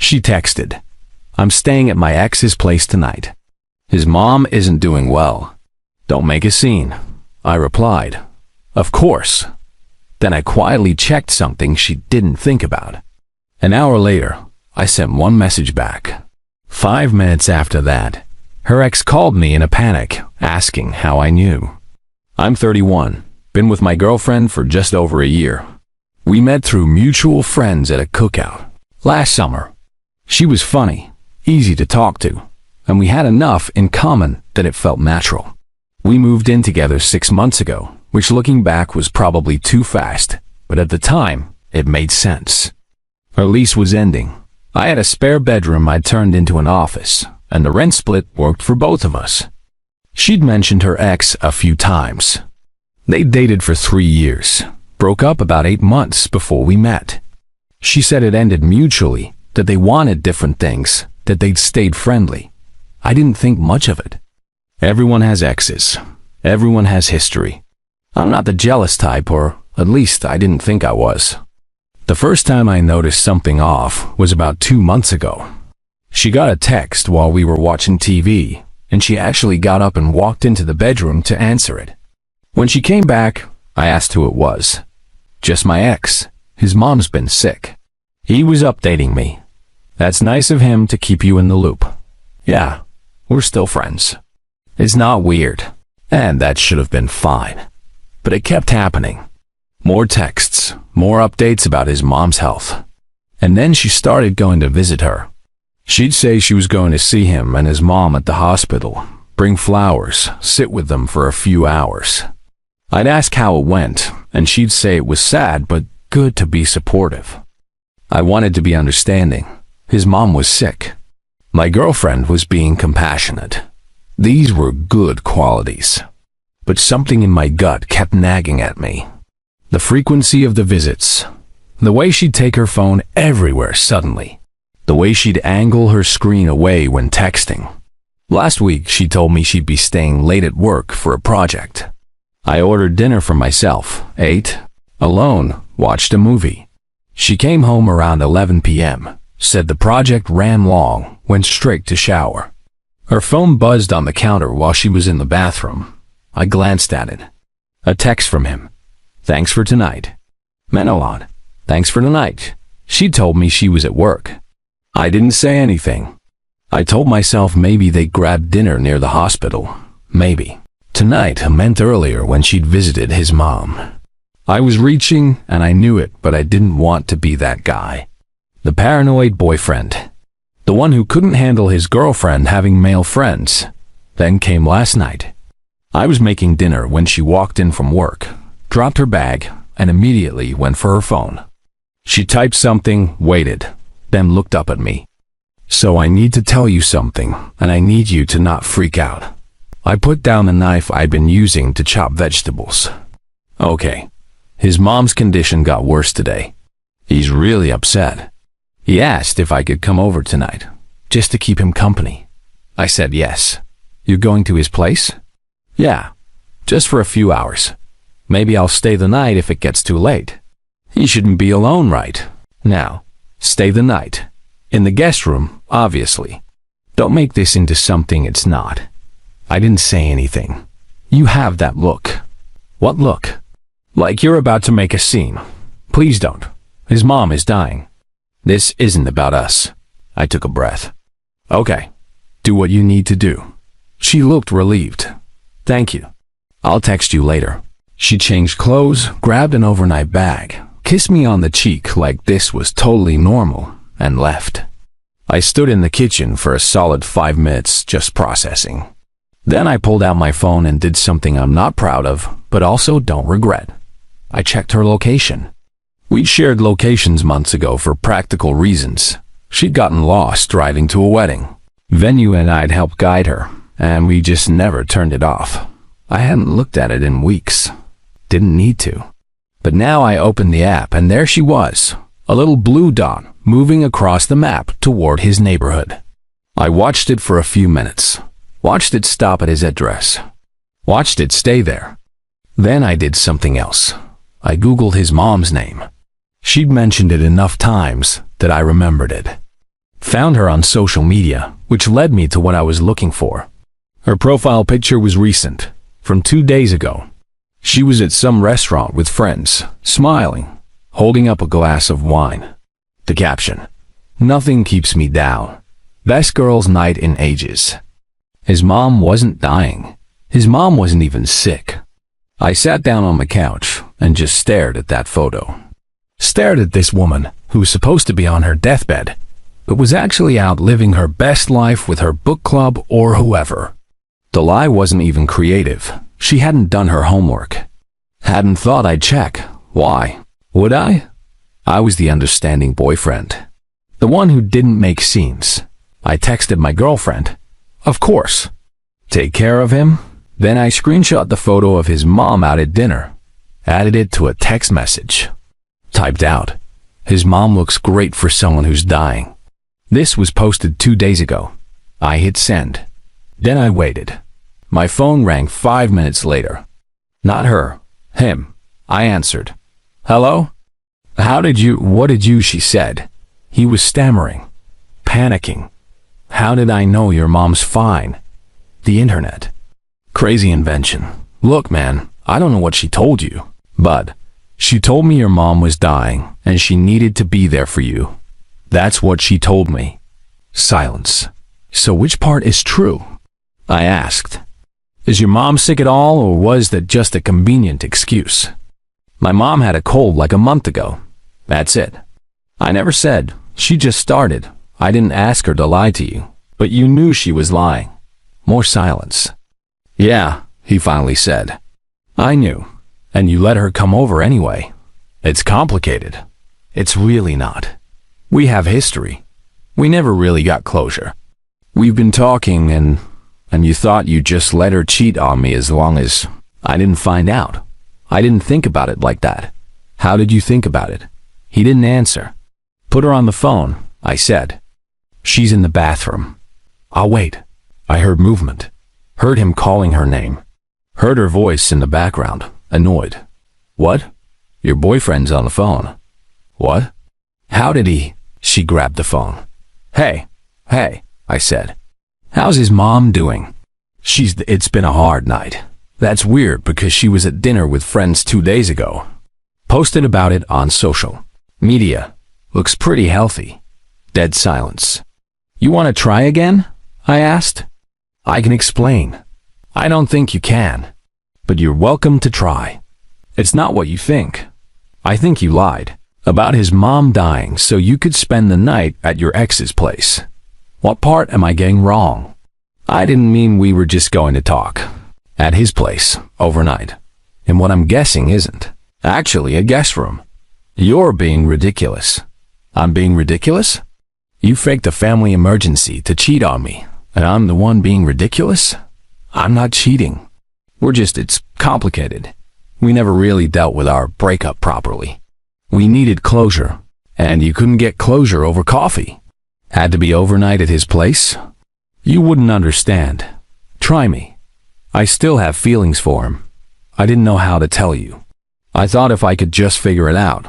She texted, "I'm staying at my ex's place tonight. His mom isn't doing well. Don't make a scene." I replied, "Of course." Then I quietly checked something she didn't think about. An hour later, I sent one message back. 5 minutes after that, her ex called me in a panic, asking how I knew. I'm 31, been with my girlfriend for just over a year. We met through mutual friends at a cookout last summer. She was funny, easy to talk to, and we had enough in common that it felt natural. We moved in together 6 months ago, which looking back was probably too fast, but at the time, it made sense. Her lease was ending. I had a spare bedroom I'd turned into an office, and the rent split worked for both of us. She'd mentioned her ex a few times. They dated for 3 years, broke up about 8 months before we met. She said it ended mutually, that they wanted different things, that they'd stayed friendly. I didn't think much of it. Everyone has exes. Everyone has history. I'm not the jealous type, or at least I didn't think I was. The first time I noticed something off was about 2 months ago. She got a text while we were watching TV, and she actually got up and walked into the bedroom to answer it. When she came back, I asked who it was. "Just my ex. His mom's been sick." He was updating me. "That's nice of him to keep you in the loop." Yeah, we're still friends. It's not weird, and that should have been fine. But it kept happening. More texts, more updates about his mom's health. And then she started going to visit her. She'd say she was going to see him and his mom at the hospital, bring flowers, sit with them for a few hours. I'd ask how it went, and she'd say it was sad but good to be supportive. I wanted to be understanding. His mom was sick. My girlfriend was being compassionate. These were good qualities. But something in my gut kept nagging at me. The frequency of the visits. The way she'd take her phone everywhere suddenly. The way she'd angle her screen away when texting. Last week, she told me she'd be staying late at work for a project. I ordered dinner for myself, ate, alone, watched a movie. She came home around 11 p.m., said the project ran long, went straight to shower. Her phone buzzed on the counter while she was in the bathroom. I glanced at it. A text from him. "Thanks for tonight." Meant a lot. Thanks for tonight. She told me she was at work. I didn't say anything. I told myself maybe they grabbed dinner near the hospital. Maybe. Tonight meant earlier when she'd visited his mom. I was reaching, and I knew it, but I didn't want to be that guy. The paranoid boyfriend. The one who couldn't handle his girlfriend having male friends. Then came last night. I was making dinner when she walked in from work, dropped her bag, and immediately went for her phone. She typed something, waited, then looked up at me. "So I need to tell you something, and I need you to not freak out." I put down the knife I'd been using to chop vegetables. "Okay. His mom's condition got worse today. He's really upset. He asked if I could come over tonight, just to keep him company." I said yes. "You're going to his place?" "Yeah, just for a few hours. Maybe I'll stay the night if it gets too late." He shouldn't be alone, right? Now, stay the night. In the guest room, obviously. Don't make this into something it's not. I didn't say anything. You have that look. What look? Like you're about to make a scene. Please don't. His mom is dying. This isn't about us. I took a breath. Okay, do what you need to do. She looked relieved. Thank you. I'll text you later. She changed clothes, grabbed an overnight bag, kissed me on the cheek like this was totally normal, and left. I stood in the kitchen for a solid 5 minutes just processing. Then I pulled out my phone and did something I'm not proud of, but also don't regret. I checked her location. We'd shared locations months ago for practical reasons. She'd gotten lost driving to a wedding. Venue and I'd helped guide her, and we just never turned it off. I hadn't looked at it in weeks. Didn't need to. But now I opened the app and there she was, a little blue dot moving across the map toward his neighborhood. I watched it for a few minutes. Watched it stop at his address. Watched it stay there. Then I did something else. I Googled his mom's name. She'd mentioned it enough times that I remembered it. Found her on social media, which led me to what I was looking for. Her profile picture was recent, from 2 days ago. She was at some restaurant with friends, smiling, holding up a glass of wine. The caption: "Nothing keeps me down. Best girls' night in ages." His mom wasn't dying. His mom wasn't even sick. I sat down on the couch and just stared at that photo. Stared at this woman who was supposed to be on her deathbed, but was actually out living her best life with her book club or whoever. The lie wasn't even creative. She hadn't done her homework. Hadn't thought I'd check. Why? Would I? I was the understanding boyfriend. The one who didn't make scenes. I texted my girlfriend. Of course. Take care of him. Then I screenshot the photo of his mom out at dinner. Added it to a text message. Typed out, "His mom looks great for someone who's dying." This was posted 2 days ago. I hit send. Then I waited. My phone rang 5 minutes later. Not her. Him. I answered. "Hello? What did you, she said. He was stammering. Panicking. "How did I know your mom's fine?" The internet. Crazy invention. Look, man, I don't know what she told you, but she told me your mom was dying and she needed to be there for you. That's what she told me. Silence. So which part is true? I asked. Is your mom sick at all, or was that just a convenient excuse? My mom had a cold like a month ago. That's it. I never said. She just started. I didn't ask her to lie to you, but you knew she was lying. More silence. Yeah, he finally said. I knew, and you let her come over anyway. It's complicated. It's really not. We have history. We never really got closure. We've been talking and you thought you just let her cheat on me as long as I didn't find out. I didn't think about it like that. How did you think about it? He didn't answer. Put her on the phone, I said. She's in the bathroom. I'll wait. I heard movement. Heard him calling her name. Heard her voice in the background, annoyed. What? Your boyfriend's on the phone. What? How did he? She grabbed the phone. Hey, I said. How's his mom doing? It's been a hard night. That's weird because she was at dinner with friends 2 days ago. Posted about it on social media. Looks pretty healthy. Dead silence. You want to try again? I asked. I can explain. I don't think you can. But you're welcome to try. It's not what you think. I think you lied about his mom dying so you could spend the night at your ex's place. What part am I getting wrong? I didn't mean we were just going to talk. At his place, overnight. In what I'm guessing isn't actually a guest room. You're being ridiculous. I'm being ridiculous? You faked a family emergency to cheat on me, and I'm the one being ridiculous? I'm not cheating. It's complicated. We never really dealt with our breakup properly. We needed closure, and you couldn't get closure over coffee. Had to be overnight at his place? You wouldn't understand. Try me. I still have feelings for him. I didn't know how to tell you. I thought if I could just figure it out,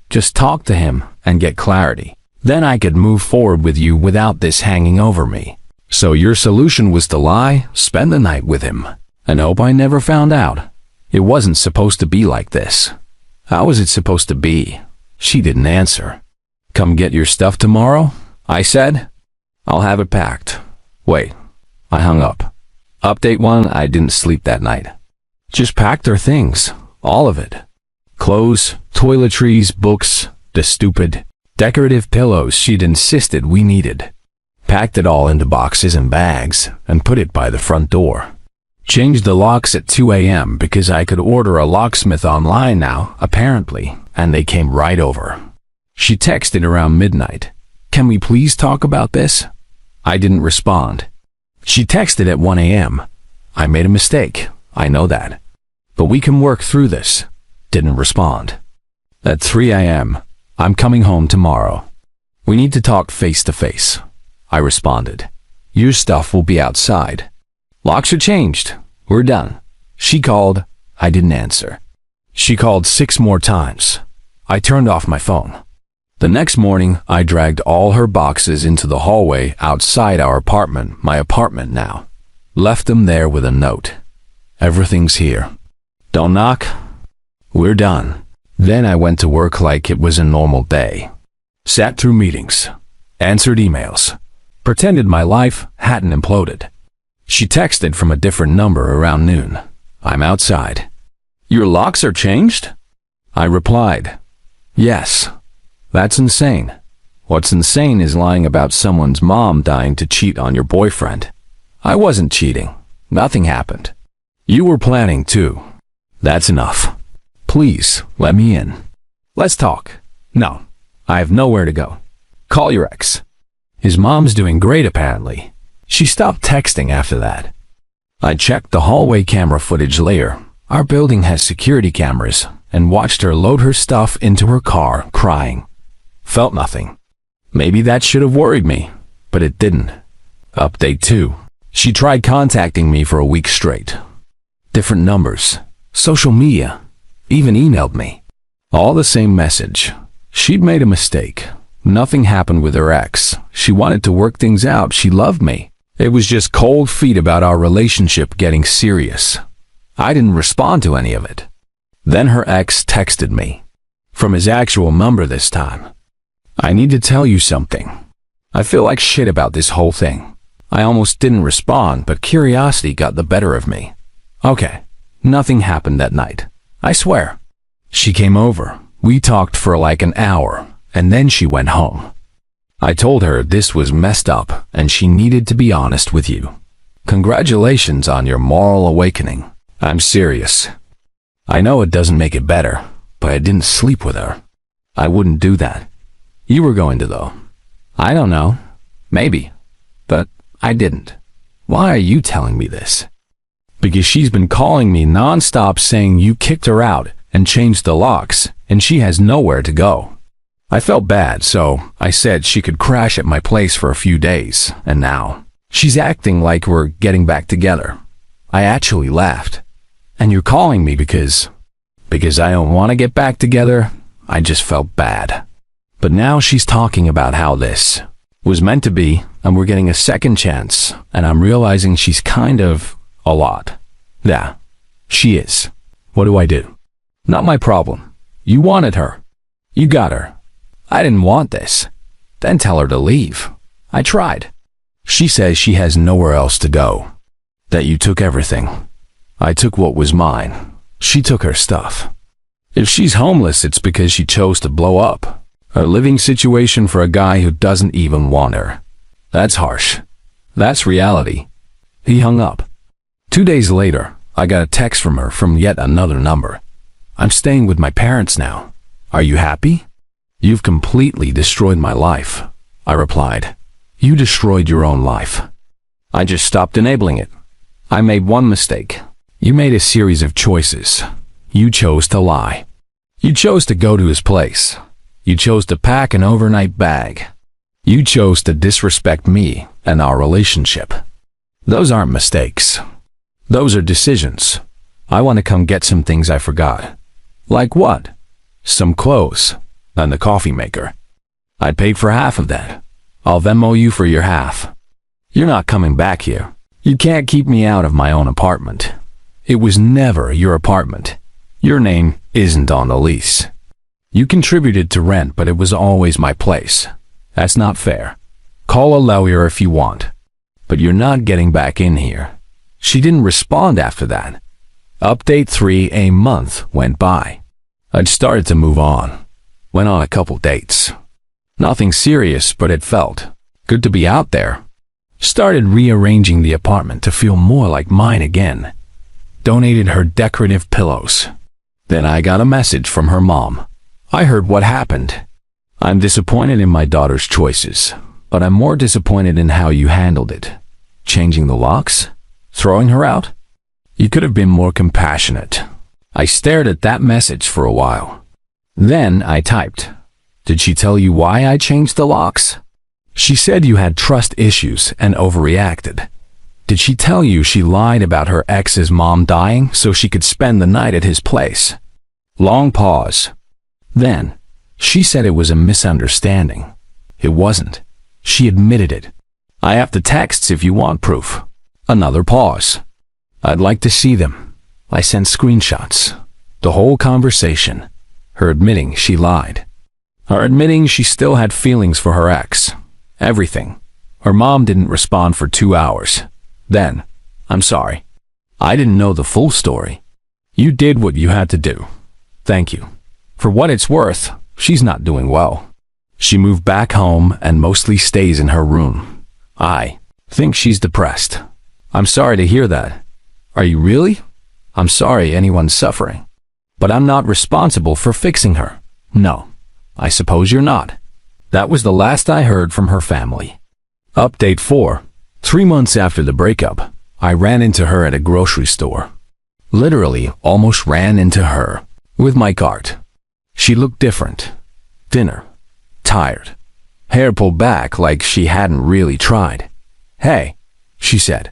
just talk to him and get clarity, then I could move forward with you without this hanging over me. So your solution was to lie, spend the night with him, and hope I never found out. It wasn't supposed to be like this. How was it supposed to be? She didn't answer. Come get your stuff tomorrow? I said. I'll have it packed. Wait. I hung up. Update 1, I didn't sleep that night. Just packed her things. All of it. Clothes, toiletries, books, the stupid, decorative pillows she'd insisted we needed. Packed it all into boxes and bags and put it by the front door. Changed the locks at 2 a.m. because I could order a locksmith online now, apparently, and they came right over. She texted around midnight. Can we please talk about this? I didn't respond. She texted at 1 a.m. I made a mistake. I know that. But we can work through this. Didn't respond. At 3 a.m. I'm coming home tomorrow. We need to talk face to face. I responded. Your stuff will be outside. Locks are changed. We're done. She called. I didn't answer. She called 6 more times. I turned off my phone. The next morning, I dragged all her boxes into the hallway outside our apartment, my apartment now. Left them there with a note. Everything's here. Don't knock. We're done. Then I went to work like it was a normal day. Sat through meetings. Answered emails. Pretended my life hadn't imploded. She texted from a different number around noon. I'm outside. Your locks are changed? I replied, yes. That's insane. What's insane is lying about someone's mom dying to cheat on your boyfriend. I wasn't cheating. Nothing happened. You were planning too. That's enough. Please, let me in. Let's talk. No, I have nowhere to go. Call your ex. His mom's doing great apparently. She stopped texting after that. I checked the hallway camera footage later. Our building has security cameras, and watched her load her stuff into her car, crying. Felt nothing. Maybe that should have worried me, but it didn't. Update 2. She tried contacting me for a week straight. Different numbers, social media, even emailed me. All the same message. She'd made a mistake. Nothing happened with her ex. She wanted to work things out. She loved me. It was just cold feet about our relationship getting serious. I didn't respond to any of it. Then her ex texted me. From his actual number this time. I need to tell you something. I feel like shit about this whole thing. I almost didn't respond, but curiosity got the better of me. Okay, nothing happened that night. I swear. She came over. We talked for like an hour, and then she went home. I told her this was messed up, and she needed to be honest with you. Congratulations on your moral awakening. I'm serious. I know it doesn't make it better, but I didn't sleep with her. I wouldn't do that. You were going to though. I don't know. Maybe. But I didn't. Why are you telling me this? Because she's been calling me non-stop saying you kicked her out and changed the locks, and she has nowhere to go. I felt bad, so I said she could crash at my place for a few days, and now she's acting like we're getting back together. I actually laughed. And you're calling me because I don't want to get back together? I just felt bad. But now she's talking about how this was meant to be, and we're getting a second chance, and I'm realizing she's kind of a lot. Yeah, she is. What do I do? Not my problem. You wanted her. You got her. I didn't want this. Then tell her to leave. I tried. She says she has nowhere else to go. That you took everything. I took what was mine. She took her stuff. If she's homeless, it's because she chose to blow up. A living situation for a guy who doesn't even want her. That's harsh. That's reality. He hung up. 2 days later, I got a text from her from yet another number. I'm staying with my parents now. Are you happy? You've completely destroyed my life. I replied. You destroyed your own life. I just stopped enabling it. I made one mistake. You made a series of choices. You chose to lie. You chose to go to his place. You chose to pack an overnight bag. You chose to disrespect me and our relationship. Those aren't mistakes. Those are decisions. I want to come get some things I forgot. Like what? Some clothes and the coffee maker. I'd pay for half of that. I'll Venmo you for your half. You're not coming back here. You can't keep me out of my own apartment. It was never your apartment. Your name isn't on the lease. You contributed to rent, but it was always my place. That's not fair. Call a lawyer if you want. But you're not getting back in here. She didn't respond after that. Update 3, a month went by. I'd started to move on. Went on a couple dates. Nothing serious, but it felt good to be out there. Started rearranging the apartment to feel more like mine again. Donated her decorative pillows. Then I got a message from her mom. I heard what happened. I'm disappointed in my daughter's choices, but I'm more disappointed in how you handled it. Changing the locks? Throwing her out? You could have been more compassionate. I stared at that message for a while. Then I typed, did she tell you why I changed the locks? She said you had trust issues and overreacted. Did she tell you she lied about her ex's mom dying so she could spend the night at his place? Long pause. Then, She said it was a misunderstanding. It wasn't. She admitted it. I have the texts if you want proof. Another pause. I'd like to see them. I sent screenshots. The whole conversation. Her admitting she lied. Her admitting she still had feelings for her ex. Everything. Her mom didn't respond for 2 hours. Then, I'm sorry. I didn't know the full story. You did what you had to do. Thank you. For what it's worth, she's not doing well. She moved back home and mostly stays in her room. I think she's depressed. I'm sorry to hear that. Are you really? I'm sorry anyone's suffering. But I'm not responsible for fixing her. No, I suppose you're not. That was the last I heard from her family. Update 4. 3 months after the breakup, I ran into her at a grocery store. Literally almost ran into her with my cart. She looked different. Thinner. Tired. Hair pulled back like she hadn't really tried. Hey, she said.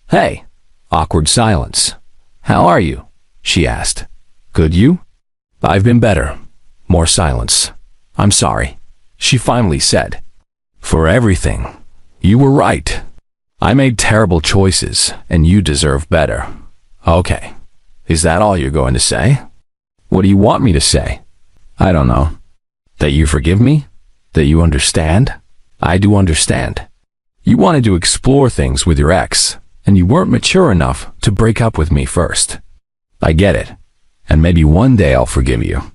Hey. Awkward silence. How are you? She asked. Good, you? I've been better. More silence. I'm sorry, she finally said. For everything. You were right. I made terrible choices, and you deserve better. Okay. Is that all you're going to say? What do you want me to say? I don't know. That you forgive me? That you understand? I do understand. You wanted to explore things with your ex, and you weren't mature enough to break up with me first. I get it. And maybe one day I'll forgive you.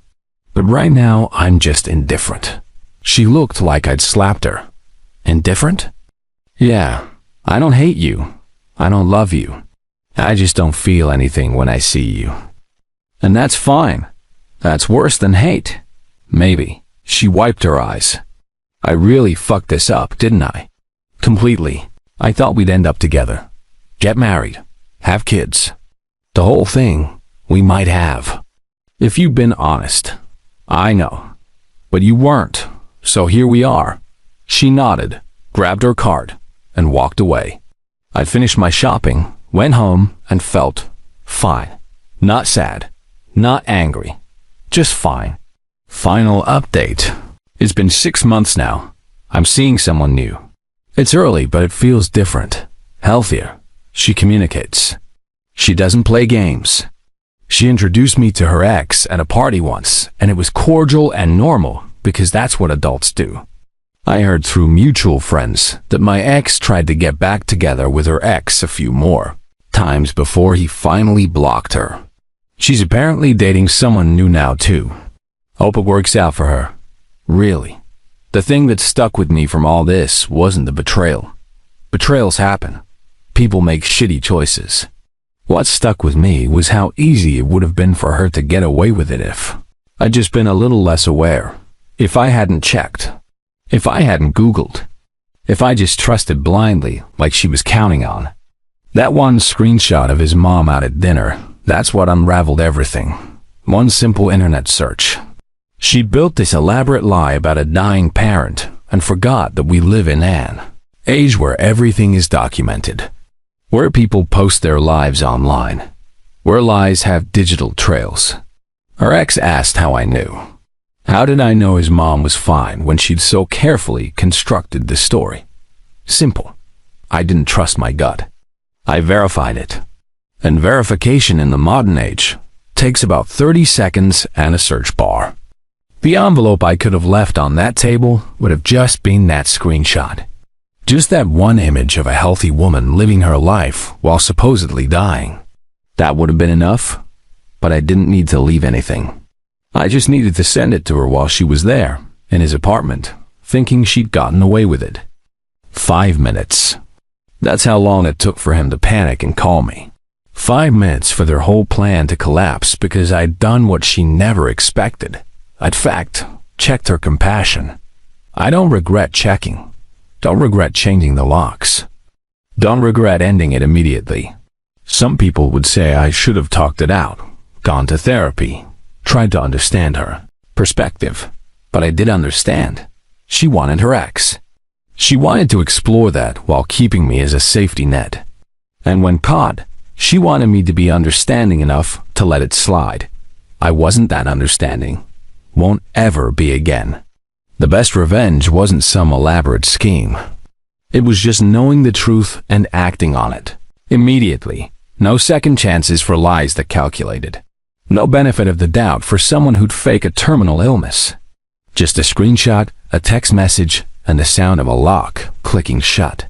But right now, I'm just indifferent. She looked like I'd slapped her. Indifferent? Yeah. I don't hate you. I don't love you. I just don't feel anything when I see you. And that's fine. That's worse than hate. Maybe. She wiped her eyes. I really fucked this up, didn't I? Completely. I thought we'd end up together. Get married. Have kids. The whole thing we might have. If you've been honest. I know. But you weren't. So here we are. She nodded, grabbed her card, and walked away. I finished my shopping, went home, and felt fine. Not sad. Not angry. Just fine. Final update. It's been 6 months now. I'm seeing someone new. It's early, but it feels different. Healthier. She communicates. She doesn't play games. She introduced me to her ex at a party once, and it was cordial and normal because that's what adults do. I heard through mutual friends that my ex tried to get back together with her ex a few more times before he finally blocked her. She's apparently dating someone new now too. Hope it works out for her. Really. The thing that stuck with me from all this wasn't the betrayal. Betrayals happen. People make shitty choices. What stuck with me was how easy it would have been for her to get away with it if I'd just been a little less aware. If I hadn't checked. If I hadn't Googled. If I just trusted blindly like she was counting on. That one screenshot of his mom out at dinner, that's what unraveled everything. One simple internet search. She built this elaborate lie about a dying parent and forgot that we live in an age where everything is documented. Where people post their lives online. Where lies have digital trails. Her ex asked how I knew. How did I know his mom was fine when she'd so carefully constructed the story? Simple. I didn't trust my gut. I verified it. And verification in the modern age takes about 30 seconds and a search bar. The envelope I could have left on that table would have just been that screenshot. Just that one image of a healthy woman living her life while supposedly dying. That would have been enough, but I didn't need to leave anything. I just needed to send it to her while she was there, in his apartment, thinking she'd gotten away with it. 5 minutes. That's how long it took for him to panic and call me. 5 minutes for their whole plan to collapse because I'd done what she never expected. In fact, checked her compassion. I don't regret checking. Don't regret changing the locks. Don't regret ending it immediately. Some people would say I should have talked it out, gone to therapy, tried to understand her perspective. But I did understand. She wanted her ex. She wanted to explore that while keeping me as a safety net. And when caught, she wanted me to be understanding enough to let it slide. I wasn't that understanding. won't ever be again. The best revenge wasn't some elaborate scheme. It was just knowing the truth and acting on it. Immediately. No second chances for lies that calculated. No benefit of the doubt for someone who'd fake a terminal illness. Just a screenshot, a text message, and the sound of a lock clicking shut.